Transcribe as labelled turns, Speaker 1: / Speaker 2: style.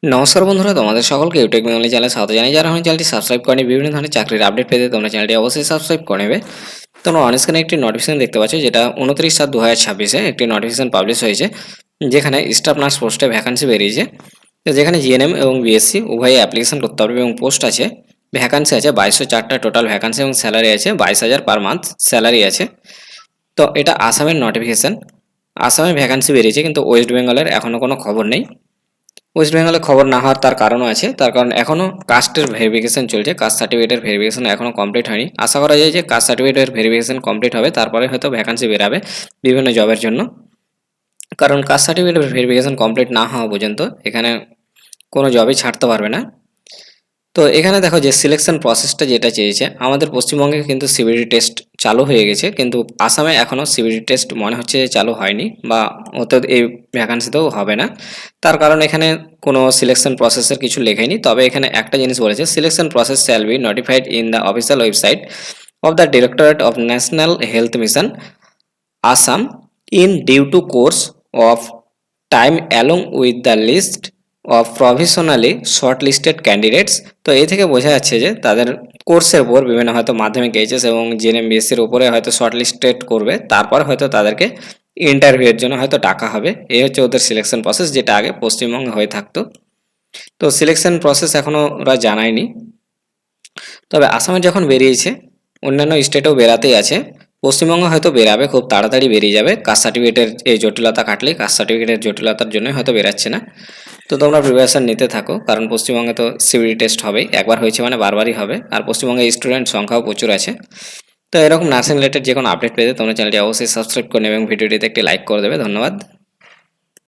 Speaker 1: নমস্কার বন্ধুরা, তোমাদের সকলকে ইউটিউব বাঙালি চ্যানেলে স্বাগত জানাই। যারা এখন চ্যানেলটি সাবস্ক্রাইব করেনি, বিভিন্ন ধরনের চাকরির আপডেট পেতে তোমরা চ্যানেলটি অবশ্যই সাবস্ক্রাইব করে নেবে। তোমরা অন স্ক্রিনে একটি নোটিফিকেশন দেখতে পাচ্ছ, যেটা 29/7/2026 একটি নোটিফিকেশন পাবলিশ হয়েছে, যেখানে স্টাফ নার্স পোস্টে ভ্যাকান্সি বেরিয়েছে। তো যেখানে জিএনএম এবং বিএসসি উভয়ে অ্যাপ্লিকেশন করতে পারবে এবং পোস্ট আছে, ভ্যাকান্সি আছে 2204টা টোটাল ভ্যাকান্সি এবং স্যালারি আছে 22,000 পার মান্থ স্যালারি আছে। তো এটা আসামের নোটিফিকেশন। আসামে ভ্যাকান্সি বেরিয়েছে, কিন্তু ওয়েস্ট বেঙ্গলের এখনও কোনো খবর নেই। ওয়েস্ট বেঙ্গলে খবর না হওয়ার তার কারণও আছে, তার কারণ এখনও কাস্টের ভেরিফিকেশন চলছে, কাস্ট সার্টিফিকেটের ভেরিফিকেশন এখনও কমপ্লিট হয়নি। আশা করা যায় যে কাস্ট সার্টিফিকেটের ভেরিফিকেশন কমপ্লিট হবে, তারপরে হয়তো ভ্যাকান্সি বেরাবে বিভিন্ন জবের জন্য। কারণ কাস্ট সার্টিফিকেটের ভেরিফিকেশন কমপ্লিট না হওয়া পর্যন্ত এখানে কোনো জবই ছাড়তে পারবে না। তো এখানে দেখো যে সিলেকশন প্রসেসটা যেটা চেয়েছে, আমাদের পশ্চিমবঙ্গে কিন্তু সিবিটি টেস্ট চালু হয়ে গেছে, কিন্তু আসামে এখনও সিবিটি টেস্ট মনে হচ্ছে চালু হয়নি, বা ওতে এই ভ্যাকান্সিতেও হবে না। তার কারণ এখানে কোনো সিলেকশন প্রসেসের কিছু লেখায়নি। তবে এখানে একটা জিনিস বলেছে, selection process shall be notified in the official website of the Directorate of National Health Mission Assam in due to course of time along with the list of provisionally shortlisted candidates. তো এই থেকে বোঝা যাচ্ছে যে তাদের কোর্সের উপর বিভিন্ন হয়তো মাধ্যমিক এইচএস এবং জিএনএম বিএসসির উপরে হয়তো শর্ট লিস্টেড করবে, তারপর হয়তো তাদেরকে ইন্টারভিউয়ের জন্য হয়তো ডাকা হবে। এই হচ্ছে ওদের সিলেকশন প্রসেস, যেটা আগে পশ্চিমবঙ্গে হয়ে থাকতো। তো সিলেকশন প্রসেস এখনও ওরা জানায়নি। তবে আসামে যখন বেরিয়েছে, অন্যান্য স্টেটেও বেরাতেই আছে। পশ্চিমবঙ্গে হয়তো বেরাবে, খুব তাড়াতাড়ি বেরিয়ে যাবে। কাস্ট সার্টিফিকেটের এই জটিলতা কাটলেই, কাস্ট সার্টিফিকেটের জটিলতার জন্য হয়তো বেরাচ্ছে না। তো তোমরা প্রিপারেশন নিতে থাকো, কারণ পশ্চিমবঙ্গে তো সিবিটি টেস্ট হবেই, একবার হয়েছে মানে বারবারই হবে। আর পশ্চিমবঙ্গে স্টুডেন্ট সংখ্যাও প্রচুর আছে। তো এরকম নার্সিং রিলেটেড যে কোনো আপডেট পেতে তোমরা চ্যানেলটি অবশ্যই সাবস্ক্রাইব করে নেবে এবং ভিডিওটিতে একটি লাইক করে দেবে। ধন্যবাদ।